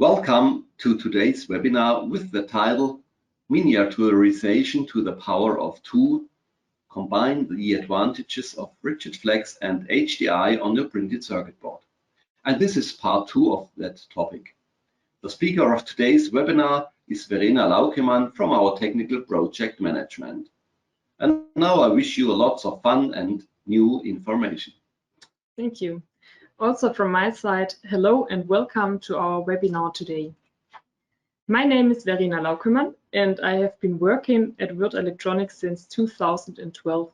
Welcome to today's webinar with the title Miniaturisation to the Power of 2. Combine the advantages of RIGID-flex and HDI on your printed circuit board. And this is part 2 of that topic. The speaker of today's webinar is Verena Laukemann from our Technical Project Management. And now I wish you lots of fun and new information. Thank you. Also from my side, hello and welcome to our webinar today. My name is Verena Laukemann and I have been working at Würth Elektronik since 2012.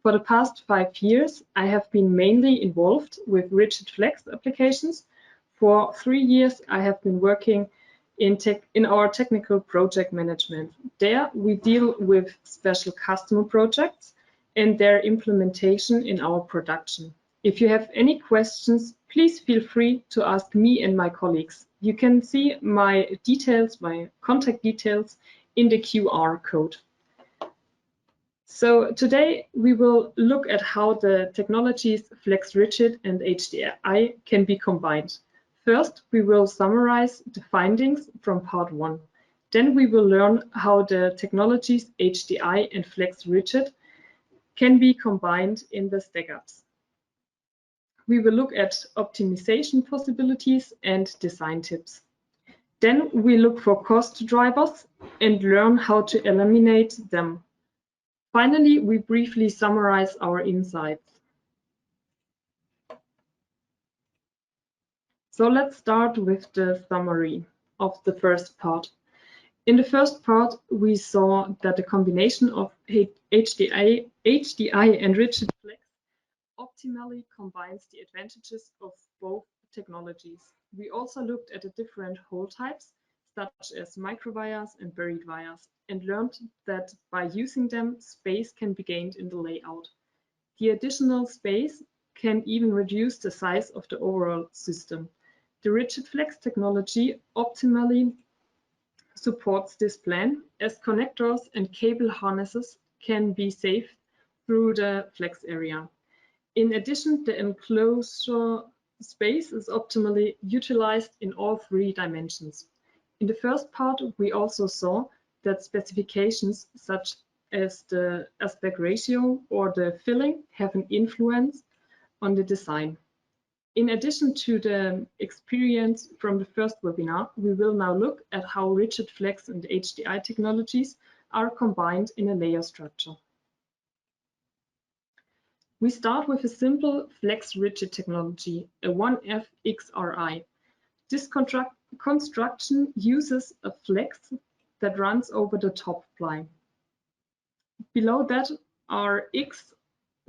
For the past 5 years, I have been mainly involved with RIGID-flex applications. For 3 years, I have been working in our technical project management. There, we deal with special customer projects and their implementation in our production. If you have any questions, please feel free to ask me and my colleagues. You can see my details, my contact details in the QR code. So today we will look at how the technologies Flex Rigid and HDI can be combined. First, we will summarize the findings from part 1. Then we will learn how the technologies HDI and Flex Rigid can be combined in the stack-ups. We will look at optimization possibilities and design tips. Then we look for cost drivers and learn how to eliminate them. Finally, we briefly summarize our insights. So let's start with the summary of the first part. In the first part, we saw that the combination of HDI and RIGID-flex optimally combines the advantages of both technologies. We also looked at the different hole types, such as microwires and buried wires, and learned that by using them, space can be gained in the layout. The additional space can even reduce the size of the overall system. The RIGID-flex technology optimally supports this plan, as connectors and cable harnesses can be saved through the flex area. In addition, the enclosure space is optimally utilized in all 3 dimensions. In the first part, we also saw that specifications such as the aspect ratio or the filling have an influence on the design. In addition to the experience from the first webinar, we will now look at how RIGID-flex and HDI technologies are combined in a layer structure. We start with a simple flex rigid technology, a 1F XRI. This construction uses a flex that runs over the top ply. Below that are X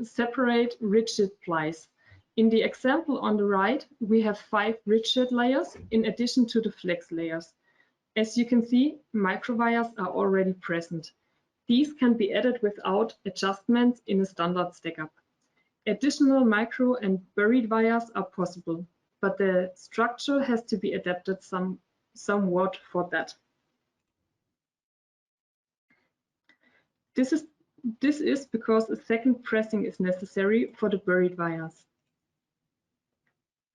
separate rigid plies. In the example on the right, we have 5 rigid layers in addition to the flex layers. As you can see, microwires are already present. These can be added without adjustments in a standard stack-up. Additional micro and buried wires are possible, but the structure has to be adapted somewhat for that. This is because a second pressing is necessary for the buried wires.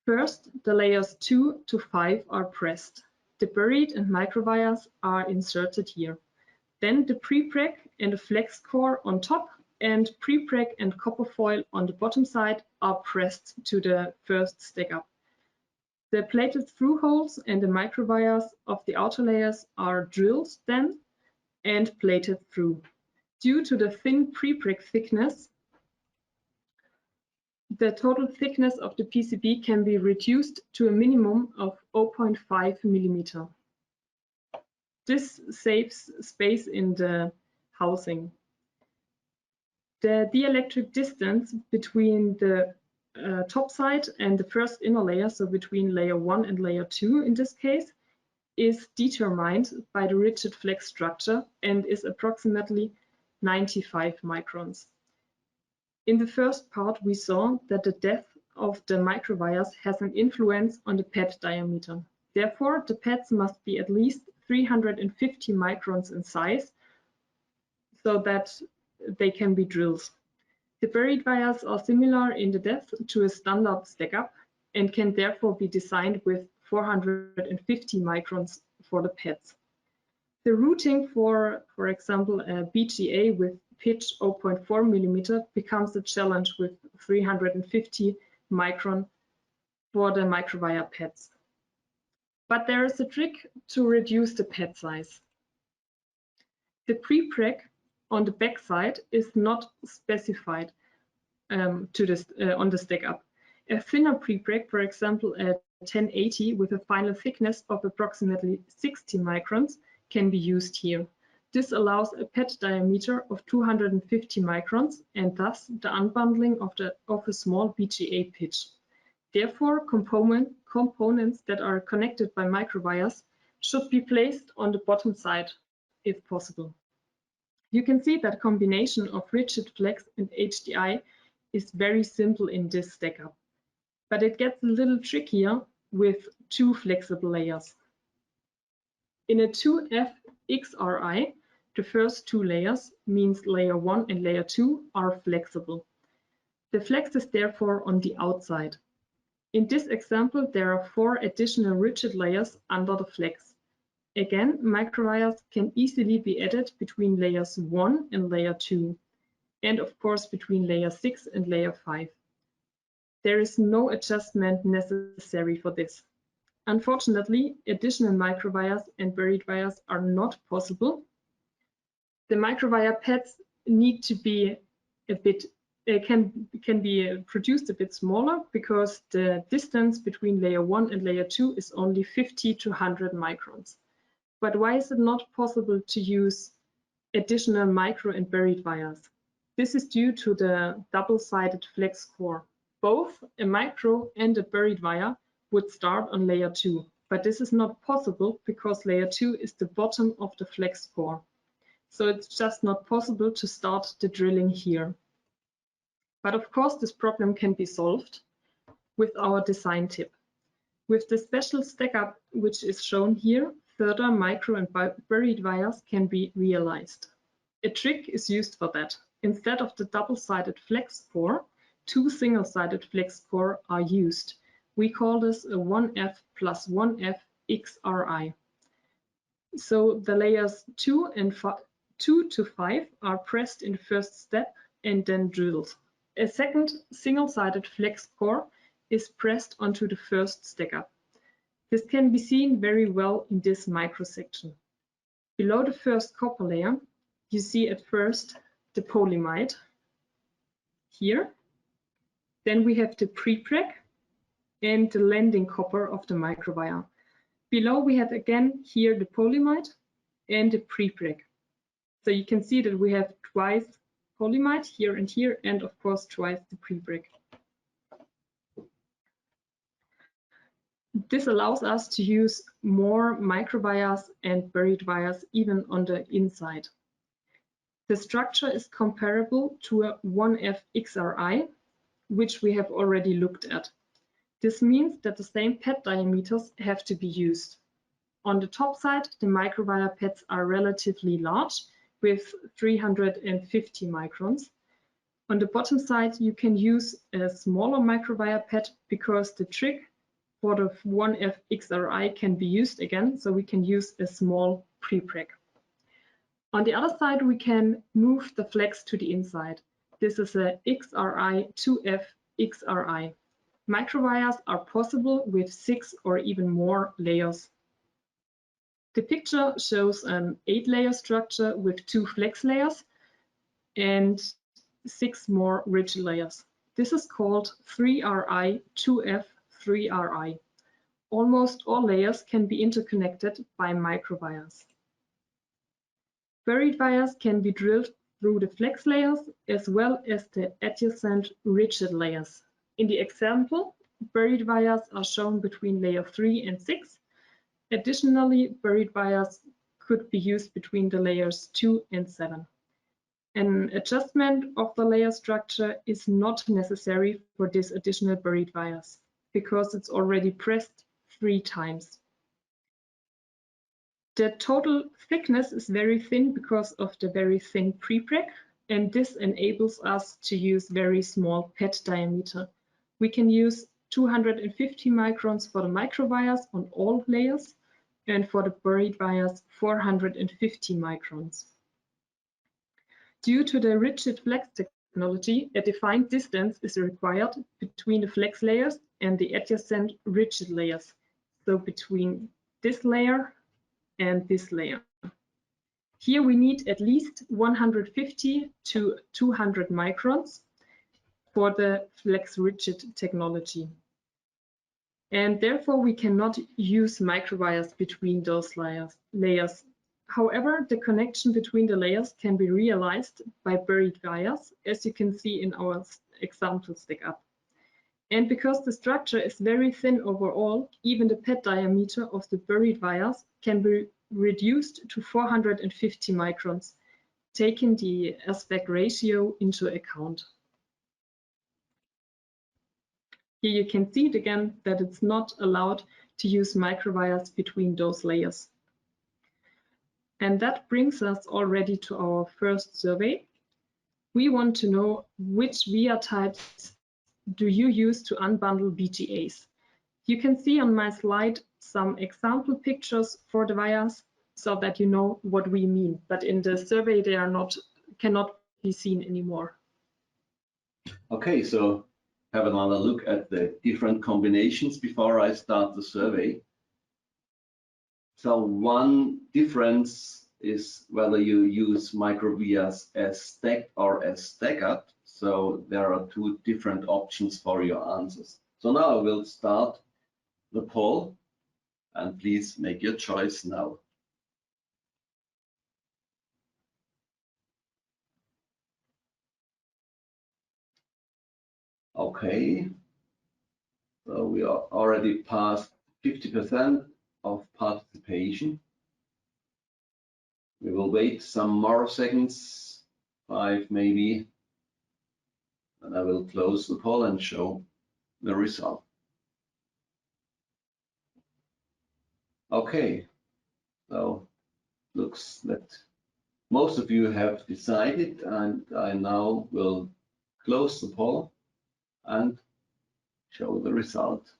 First, the layers 2 to 5 are pressed. The buried and micro wires are inserted here. Then the pre-preg and the flex core on top and pre-preg and copper foil on the bottom side are pressed to the first stack-up. The plated through holes and the microwires of the outer layers are drilled then and plated through. Due to the thin pre-preg thickness, the total thickness of the PCB can be reduced to a minimum of 0.5 millimeter. This saves space in the housing. The dielectric distance between the top side and the first inner layer, so between layer 1 and layer 2 in this case, is determined by the RIGID-flex structure and is approximately 95 microns. In the first part, we saw that the depth of the microwires has an influence on the pad diameter. Therefore, the pads must be at least 350 microns in size so that they can be drilled. The buried wires are similar in the depth to a standard stack-up and can therefore be designed with 450 microns for the pads. The routing for example, a BGA with pitch 0.4 millimeter becomes a challenge with 350 micron for the microwire pads. But there is a trick to reduce the pad size. The pre-preg on the back side is not specified on the stack up. A thinner pre-preg, for example, at 1080 with a final thickness of approximately 60 microns, can be used here. This allows a pad diameter of 250 microns and thus the unbundling of a small BGA pitch. Therefore, components that are connected by microwires should be placed on the bottom side if possible. You can see that combination of RIGID-flex and HDI is very simple in this stack-up, but it gets a little trickier with two flexible layers. In a 2F XRI, the first two layers, means layer 1 and layer 2, are flexible. The flex is therefore on the outside. In this example, there are 4 additional rigid layers under the flex. Again, microwires can easily be added between layers 1 and layer 2, and of course between layer 6 and layer 5. There is no adjustment necessary for this. Unfortunately, additional microwires and buried wires are not possible. The microwire pads need to be a bit can be produced a bit smaller because the distance between layer 1 and layer 2 is only 50 to 100 microns. But why is it not possible to use additional micro and buried wires? This is due to the double-sided flex core. Both a micro and a buried wire would start on layer 2, but this is not possible because layer 2 is the bottom of the flex core. So it's just not possible to start the drilling here. But of course, this problem can be solved with our design tip. With the special stack-up, which is shown here, further micro and buried wires can be realized. A trick is used for that. Instead of the double-sided flex core, 2 single-sided flex core are used. We call this a 1F plus 1F XRI. So the layers 2 to 5 are pressed in the first step and then drilled. A second single-sided flex core is pressed onto the first stack-up. This can be seen very well in this microsection. Below the first copper layer, you see at first the polyimide here. Then we have the pre-preg and the landing copper of the microwire. Below we have again here the polyimide and the pre-preg. So you can see that we have twice polyimide here, and of course twice the pre-preg. This allows us to use more microwires and buried wires even on the inside. The structure is comparable to a 1F XRI, which we have already looked at. This means that the same pad diameters have to be used. On the top side, the microwire pads are relatively large, with 350 microns. On the bottom side, you can use a smaller microwire pad because the trick for the 1F XRI can be used again, so we can use a small pre-preg. On the other side, we can move the flex to the inside. This is a XRI 2F XRI. Microwires are possible with 6 or even more layers. The picture shows an 8-layer structure with 2 flex layers and 6 more rigid layers. This is called 3RI 2F 3RI. Almost all layers can be interconnected by microwires. Buried wires can be drilled through the flex layers as well as the adjacent rigid layers. In the example, buried wires are shown between layer 3 and 6. Additionally, buried wires could be used between the layers 2 and 7. An adjustment of the layer structure is not necessary for these additional buried wires because it's already pressed 3 times. The total thickness is very thin because of the very thin pre-preg, and this enables us to use very small pad diameter. We can use 250 microns for the microwires on all layers, and for the buried wires 450 microns. Due to the rigid flex technology, a defined distance is required between the flex layers and the adjacent rigid layers, so between this layer and this layer. Here we need at least 150 to 200 microns for the flex rigid technology. And therefore we cannot use microwires between those layers. However, the connection between the layers can be realized by buried wires, as you can see in our example stack up. And because the structure is very thin overall, even the pad diameter of the buried wires can be reduced to 450 microns, taking the aspect ratio into account. Here you can see it again that it's not allowed to use microwires between those layers. And that brings us already to our first survey. We want to know which via types do you use to unbundle BGAs. You can see on my slide some example pictures for the wires so that you know what we mean, but in the survey they are cannot be seen anymore. Okay, so have another look at the different combinations before I start the survey. So one difference is whether you use microwires as stacked or as staggered. So there are two different options for your answers. So now I will start the poll, and please make your choice now. Okay, so we are already past 50% of participation. We will wait some more seconds, 5 maybe, and I will close the poll and show the result. Okay, so looks that most of you have decided, and I now will close the poll and show the result.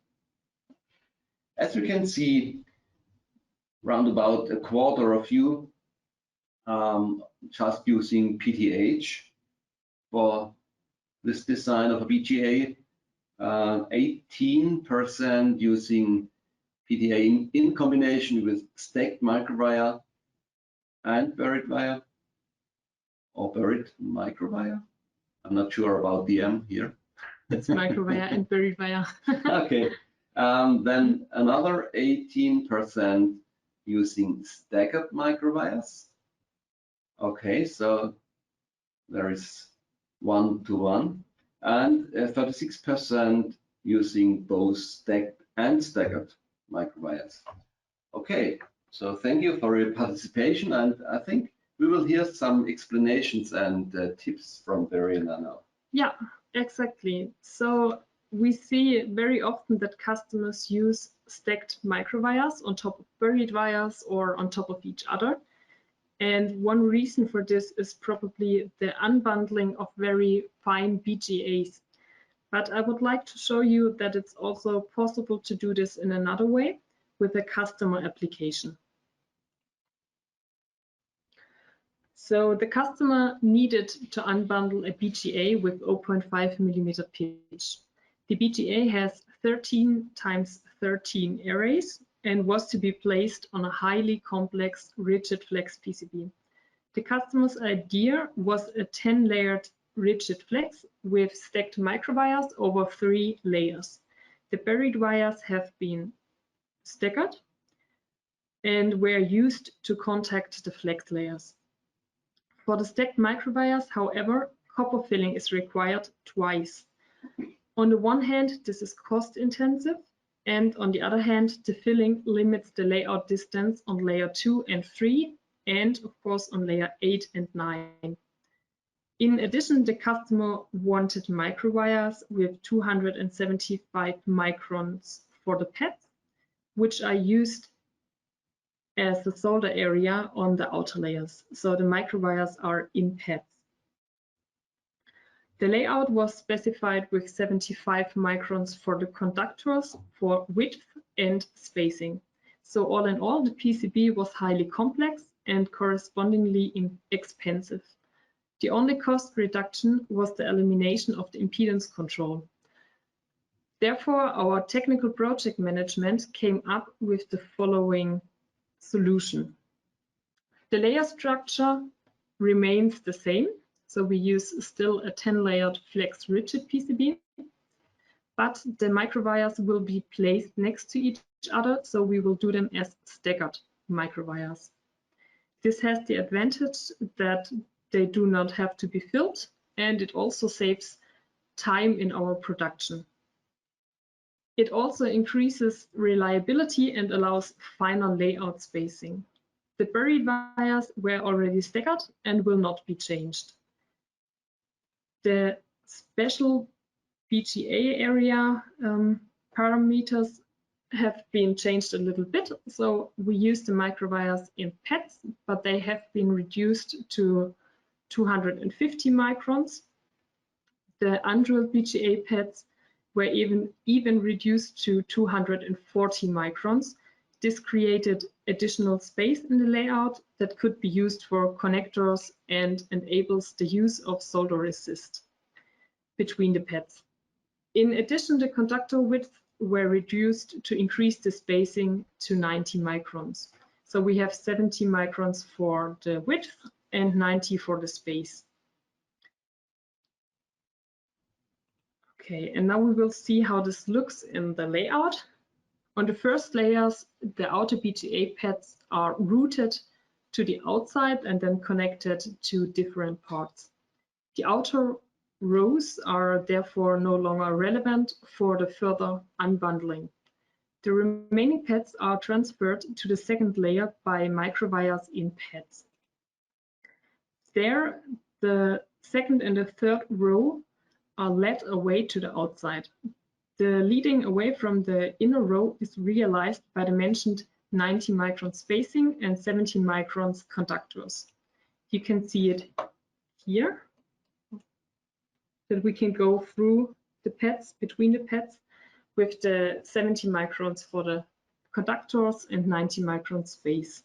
As you can see, round about a quarter of you just using PTH for this design of a BGA, 18% using PTA in combination with stacked microwire and buried wire, or buried microwire. I'm not sure about the M here. It's microwire and buried wire. Okay, then another 18% using staggered microwires. Okay, so there is 1-to-1, and 36% using both stacked and staggered microwires. Okay, so thank you for your participation, and I think we will hear some explanations and tips from Verena now. Yeah, exactly. So we see very often that customers use stacked microwires on top of buried wires or on top of each other. And one reason for this is probably the unbundling of very fine BGAs. But I would like to show you that it's also possible to do this in another way with a customer application. So the customer needed to unbundle a BGA with 0.5mm pitch. The BGA has 13 × 13 arrays and was to be placed on a highly complex rigid flex PCB. The customer's idea was a 10-layered rigid flex with stacked microwires over 3 layers. The buried wires have been staggered and were used to contact the flex layers. For the stacked microwires, however, copper filling is required twice. On the one hand, this is cost intensive, and on the other hand, the filling limits the layout distance on layer 2 and 3, and of course on layer 8 and 9. In addition, the customer wanted microwires with 275 microns for the pads, which are used as the solder area on the outer layers. So the microwires are in pads. The layout was specified with 75 microns for the conductors for width and spacing. So all in all, the PCB was highly complex and correspondingly expensive. The only cost reduction was the elimination of the impedance control. Therefore, our technical project management came up with the following solution. The layer structure remains the same, so we use still a 10-layered flex rigid PCB, but the microwires will be placed next to each other, so we will do them as staggered microwires. This has the advantage that they do not have to be filled, and it also saves time in our production. It also increases reliability and allows finer layout spacing. The buried wires were already staggered and will not be changed. The special BGA area parameters have been changed a little bit. So we use the microwires in pads, but they have been reduced to 250 microns. The undrilled BGA pads were even reduced to 240 microns. This created additional space in the layout that could be used for connectors and enables the use of solder resist between the pads. In addition, the conductor widths were reduced to increase the spacing to 90 microns. So we have 70 microns for the width and 90 for the space. Okay, and now we will see how this looks in the layout. On the first layers, the outer BGA pads are routed to the outside and then connected to different parts. The outer rows are therefore no longer relevant for the further unbundling. The remaining pads are transferred to the second layer by microwires in pads. There, the second and the third row are led away to the outside. The leading away from the inner row is realized by the mentioned 90 micron spacing and 17 microns conductors. You can see it here, that we can go through the pads, between the pads, with the 70 microns for the conductors and 90 micron space.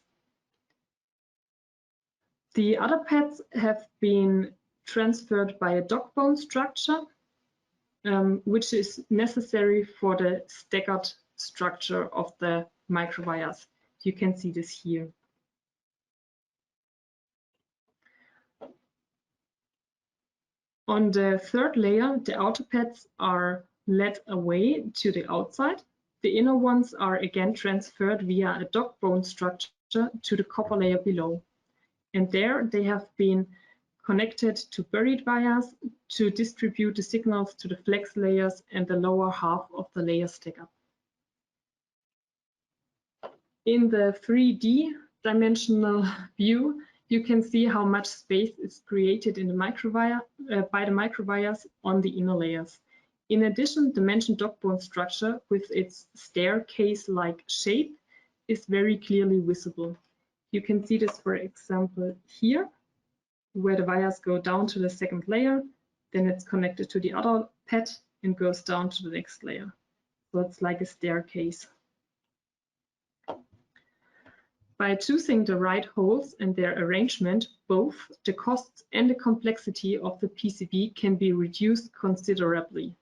The other pads have been transferred by a dog bone structure, which is necessary for the staggered structure of the microwires. You can see this here. On the third layer, the outer pads are led away to the outside. The inner ones are again transferred via a dog bone structure to the copper layer below. And there they have been connected to buried wires to distribute the signals to the flex layers and the lower half of the layer stacker. In the 3D dimensional view, you can see how much space is created in the microwire by the microwires on the inner layers. In addition, the mentioned dog bone structure with its staircase-like shape is very clearly visible. You can see this, for example, here, where the wires go down to the second layer, then it's connected to the other pad and goes down to the next layer. So it's like a staircase. By choosing the right holes and their arrangement, both the costs and the complexity of the PCB can be reduced considerably.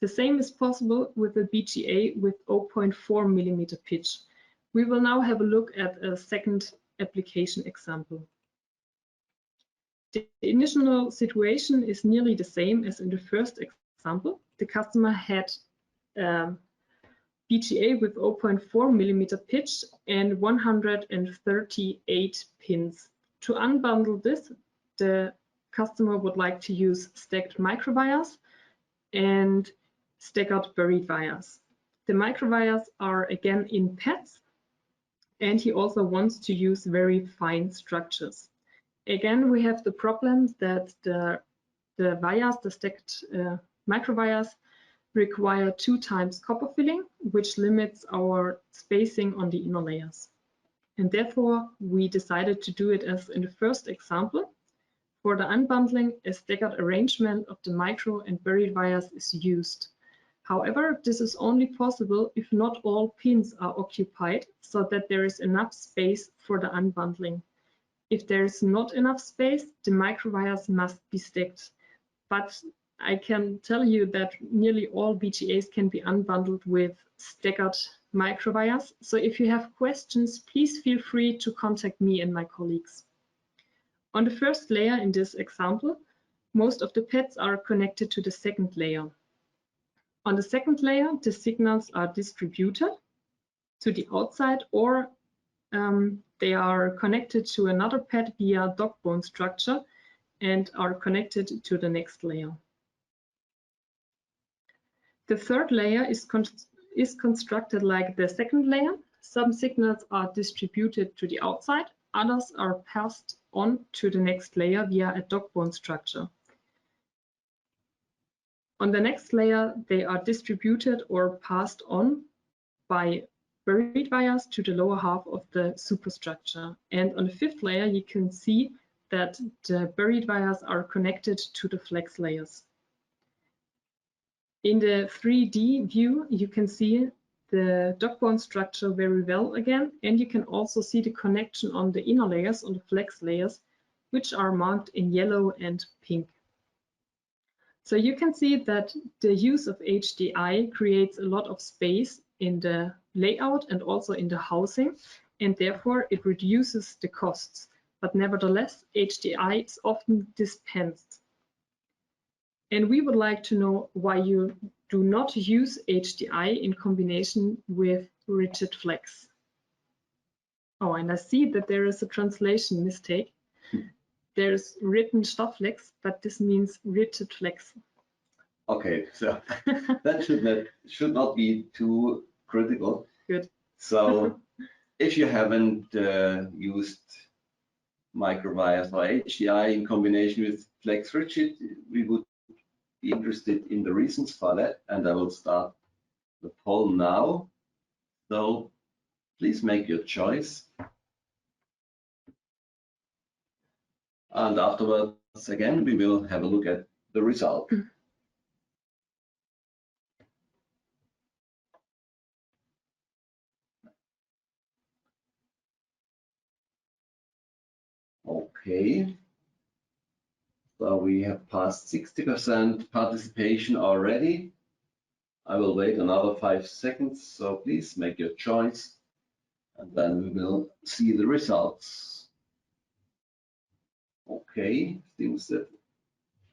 The same is possible with a BGA with 0.4 mm pitch. We will now have a look at a second application example. The initial situation is nearly the same as in the first example. The customer had BGA with 0.4 mm pitch and 138 pins. To unbundle this, the customer would like to use stacked microwires and staggered buried wires. The microwires are again in pads, and he also wants to use very fine structures. Again, we have the problem that the wires, the stacked microwires, require 2 times copper filling, which limits our spacing on the inner layers. And therefore, we decided to do it as in the first example. For the unbundling, a staggered arrangement of the micro and buried wires is used. However, this is only possible if not all pins are occupied, so that there is enough space for the unbundling. If there is not enough space, the microwires must be stacked. But I can tell you that nearly all BGAs can be unbundled with staggered microwires. So if you have questions, please feel free to contact me and my colleagues. On the first layer in this example, most of the pads are connected to the second layer. On the second layer, the signals are distributed to the outside, or they are connected to another pad via dog bone structure and are connected to the next layer. The third layer is constructed like the second layer. Some signals are distributed to the outside, others are passed on to the next layer via a dog bone structure. On the next layer, they are distributed or passed on by buried wires to the lower half of the superstructure. And on the fifth layer, you can see that the buried wires are connected to the flex layers. In the 3D view, you can see the dog bone structure very well again, and you can also see the connection on the inner layers, on the flex layers, which are marked in yellow and pink. So you can see that the use of HDI creates a lot of space in the layout and also in the housing, and therefore it reduces the costs. But nevertheless, HDI is often dispensed. And we would like to know why you do not use HDI in combination with RIGID-flex. Oh, and I see that there is a translation mistake. There's written Stoffflex, but this means RIGID-flex. Okay, so that should not be too critical. Good. So if you haven't used microwires or HDI in combination with flex rigid, we would be interested in the reasons for that, and I will start the poll now. So please make your choice. And afterwards, again, we will have a look at the result. Okay. So we have passed 60% participation already. I will wait another 5 seconds, so please make your choice, and then we will see the results. Okay, seems that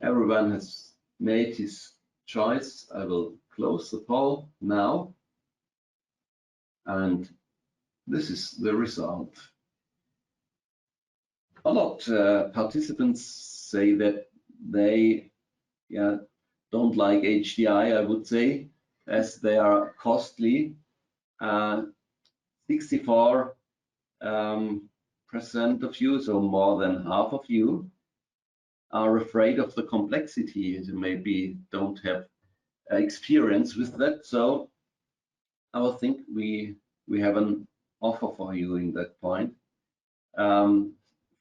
everyone has made his choice. I will close the poll now, and this is the result. A lot of participants say that they don't like HDI, I would say, as they are costly. 64% of you, so more than half of you, are afraid of the complexity and maybe don't have experience with that. So I would think we have an offer for you in that point.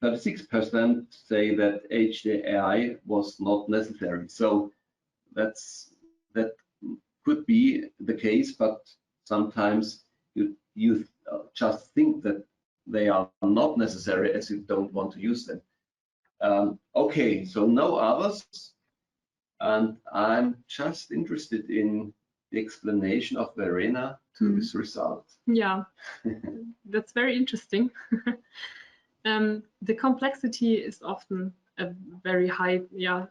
36% say that HDI was not necessary. So that could be the case, but sometimes you just think that they are not necessary as you don't want to use them. Okay, so no others, and I'm just interested in the explanation of Verena to this result. Yeah, that's very interesting. The complexity is often a very high,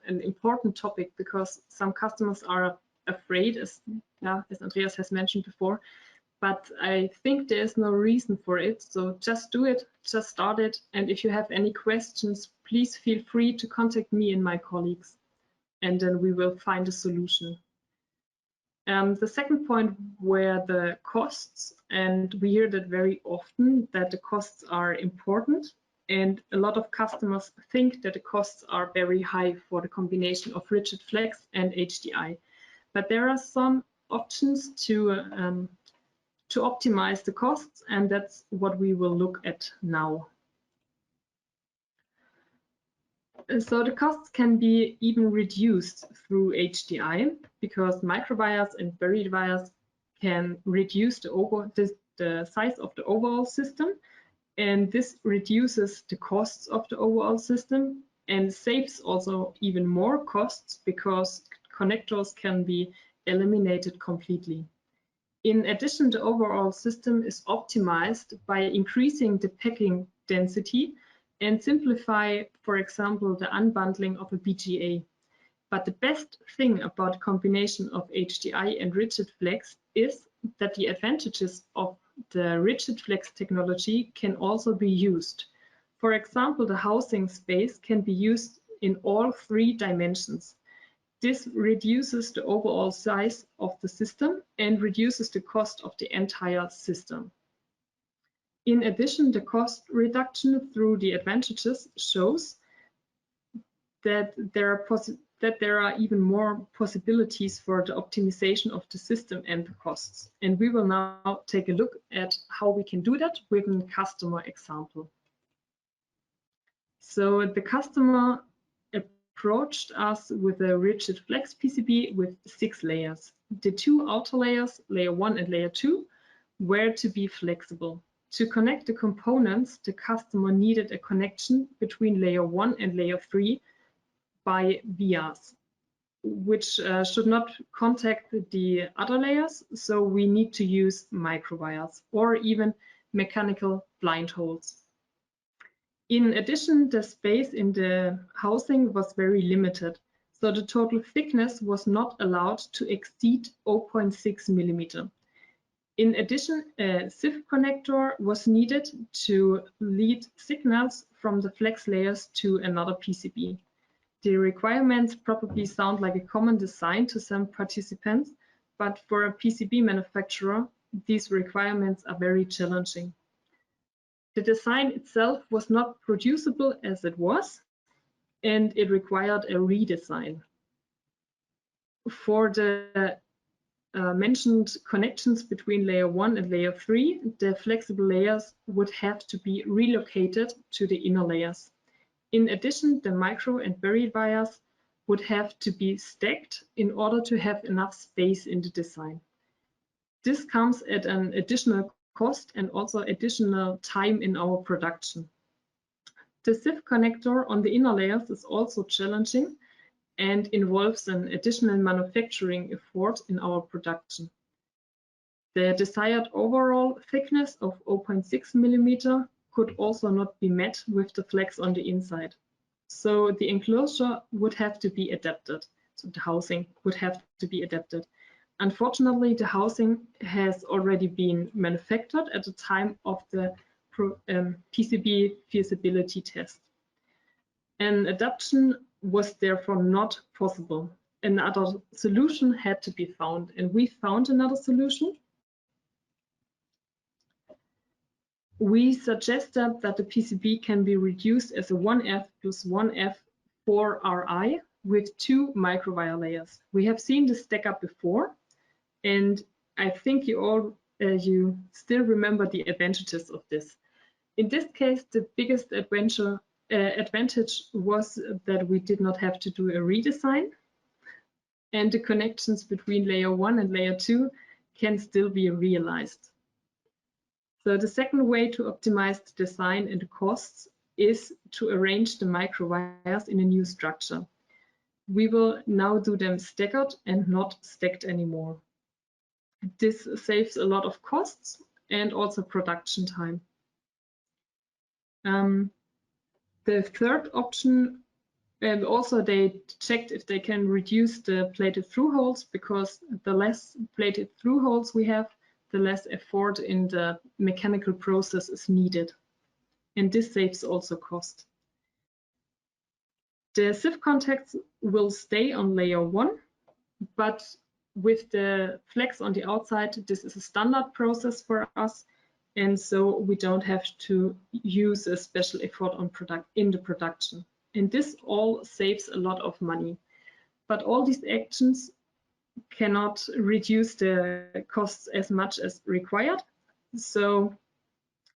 an important topic, because some customers are afraid, as Andreas has mentioned before. But I think there is no reason for it. So just do it, just start it. And if you have any questions, please feel free to contact me and my colleagues, and then we will find a solution. The second point were the costs, and we hear that very often that the costs are important, and a lot of customers think that the costs are very high for the combination of RIGID-flex and HDI. But there are some options to optimize the costs, and that's what we will look at now. So the costs can be even reduced through HDI because microwires and buried wires can reduce the size of the overall system, and this reduces the costs of the overall system and saves also even more costs because connectors can be eliminated completely. In addition, the overall system is optimized by increasing the packing density and simplify, for example, the unbundling of a BGA. But the best thing about the combination of HDI and RIGID-flex is that the advantages of the RIGID-flex technology can also be used. For example, the housing space can be used in all 3 dimensions. This reduces the overall size of the system and reduces the cost of the entire system. In addition, the cost reduction through the advantages shows that there are even more possibilities for the optimization of the system and the costs. And we will now take a look at how we can do that with a customer example. So the customer approached us with a RIGID-flex PCB with 6 layers. The 2 outer layers, layer 1 and layer 2, were to be flexible. To connect the components, the customer needed a connection between layer 1 and layer 3 by vias, which should not contact the other layers, so we need to use microwires or even mechanical blind holes. In addition, the space in the housing was very limited, so the total thickness was not allowed to exceed 0.6 millimeter. In addition, a SIF connector was needed to lead signals from the flex layers to another PCB. The requirements probably sound like a common design to some participants, but for a PCB manufacturer, these requirements are very challenging. The design itself was not producible as it was, and it required a redesign. For the mentioned connections between layer 1 and layer 3, the flexible layers would have to be relocated to the inner layers. In addition, the micro and buried wires would have to be stacked in order to have enough space in the design. This comes at an additional cost and also additional time in our production. The SIF connector on the inner layers is also challenging and involves an additional manufacturing effort in our production. The desired overall thickness of 0.6 millimeter could also not be met with the flex on the inside. So the enclosure would have to be adapted. So the housing would have to be adapted. Unfortunately, the housing has already been manufactured at the time of the PCB feasibility test. An adaptation was therefore not possible. Another solution had to be found, and we found another solution. We suggested that the PCB can be reduced as a 1F plus 1F 4RI with 2 microwire layers. We have seen the stack up before, and I think you still remember the advantages of this. In this case, the biggest advantage was that we did not have to do a redesign, and the connections between layer 1 and layer 2 can still be realized. So the second way to optimize the design and the costs is to arrange the microwires in a new structure. We will now do them staggered and not stacked anymore. This saves a lot of costs and also production time. The third option, and also they checked if they can reduce the plated through holes, because the less plated through holes we have, the less effort in the mechanical process is needed. And this saves also cost. The SIF contacts will stay on layer 1, but with the flex on the outside, this is a standard process for us, and so we don't have to use a special effort on in the production. And this all saves a lot of money. But all these actions cannot reduce the costs as much as required. So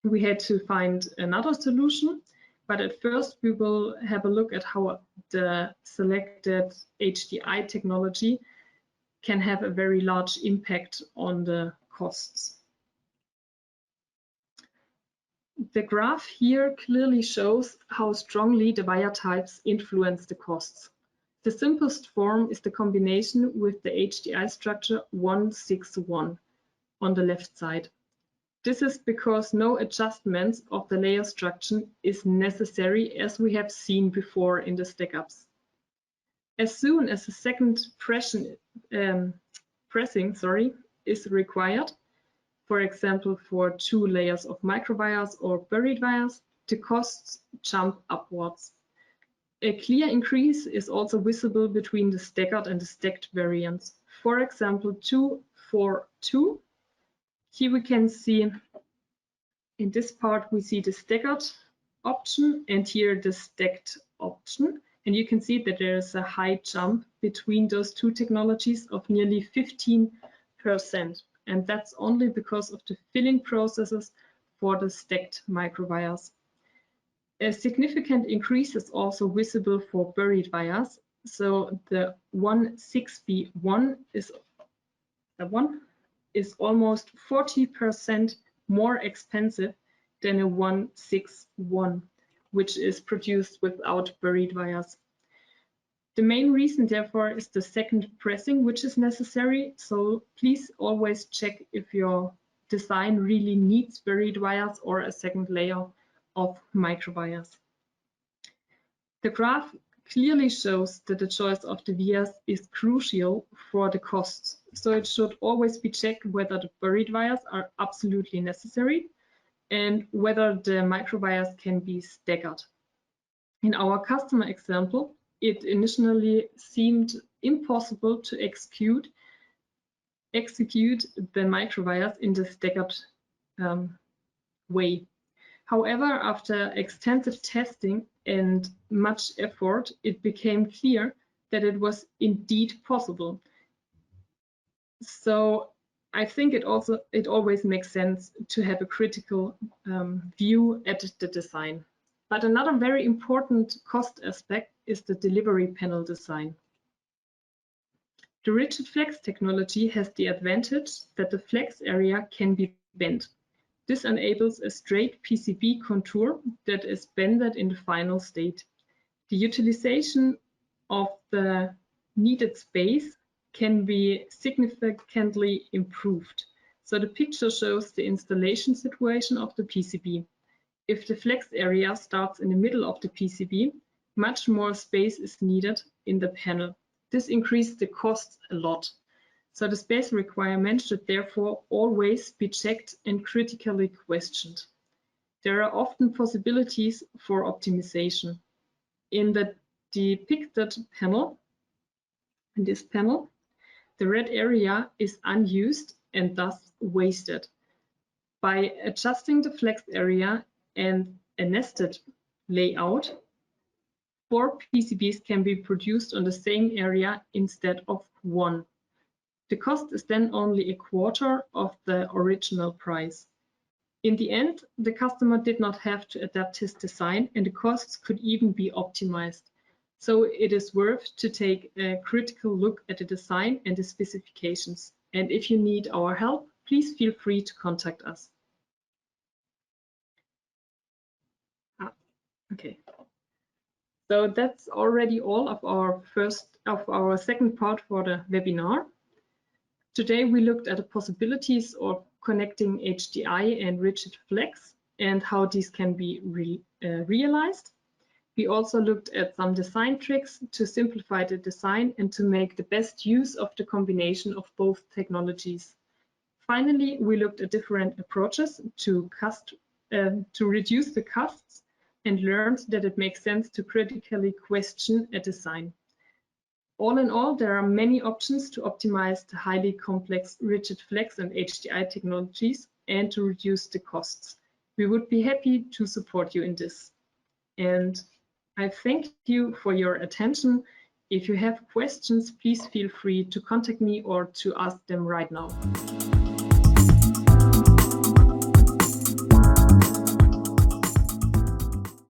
we had to find another solution But at first we will have a look at how the selected HDI technology can have a very large impact on the costs. The graph here clearly shows how strongly the wire types influence the costs. The simplest form is the combination with the HDI structure 161 on the left side. This is because no adjustments of the layer structure is necessary, as we have seen before in the stack-ups. As soon as the second pressing is required, for example for 2 layers of microwires or buried wires, the costs jump upwards. A clear increase is also visible between the staggered and the stacked variants. For example, 242. Here we can see, in this part, we see the staggered option and here the stacked option. And you can see that there is a high jump between those two technologies of nearly 15%. And that's only because of the filling processes for the stacked microwires. A significant increase is also visible for buried wires. So the 16B1 is almost 40% more expensive than a 161, which is produced without buried wires. The main reason, therefore, is the second pressing, which is necessary. So please always check if your design really needs buried wires or a second layer of microwires. The graph clearly shows that the choice of the vias is crucial for the costs. So it should always be checked whether the buried wires are absolutely necessary and whether the microwires can be staggered. In our customer example, it initially seemed impossible to execute the microwires in the staggered way. However, after extensive testing and much effort, it became clear that it was indeed possible. So I think it always makes sense to have a critical view at the design. But another very important cost aspect is the delivery panel design. The RIGID-flex technology has the advantage that the flex area can be bent. This enables a straight PCB contour that is bended in the final state. The utilization of the needed space can be significantly improved. So the picture shows the installation situation of the PCB. If the flex area starts in the middle of the PCB, much more space is needed in the panel. This increases the cost a lot. So the space requirement should therefore always be checked and critically questioned. There are often possibilities for optimization. In the depicted panel, in this panel, the red area is unused and thus wasted. By adjusting the flex area and a nested layout, 4 PCBs can be produced on the same area instead of 1. The cost is then only a quarter of the original price. In the end, the customer did not have to adapt his design and the costs could even be optimized. So it is worth to take a critical look at the design and the specifications. And if you need our help, please feel free to contact us. Okay. So that's already all of our second part for the webinar. Today we looked at the possibilities of connecting HDI and RIGID-flex and how these can be realized. We also looked at some design tricks to simplify the design and to make the best use of the combination of both technologies. Finally, we looked at different approaches to reduce the costs and learned that it makes sense to critically question a design. All in all, there are many options to optimize the highly complex RIGID-flex and HDI technologies and to reduce the costs. We would be happy to support you in this. And I thank you for your attention. If you have questions, please feel free to contact me or to ask them right now.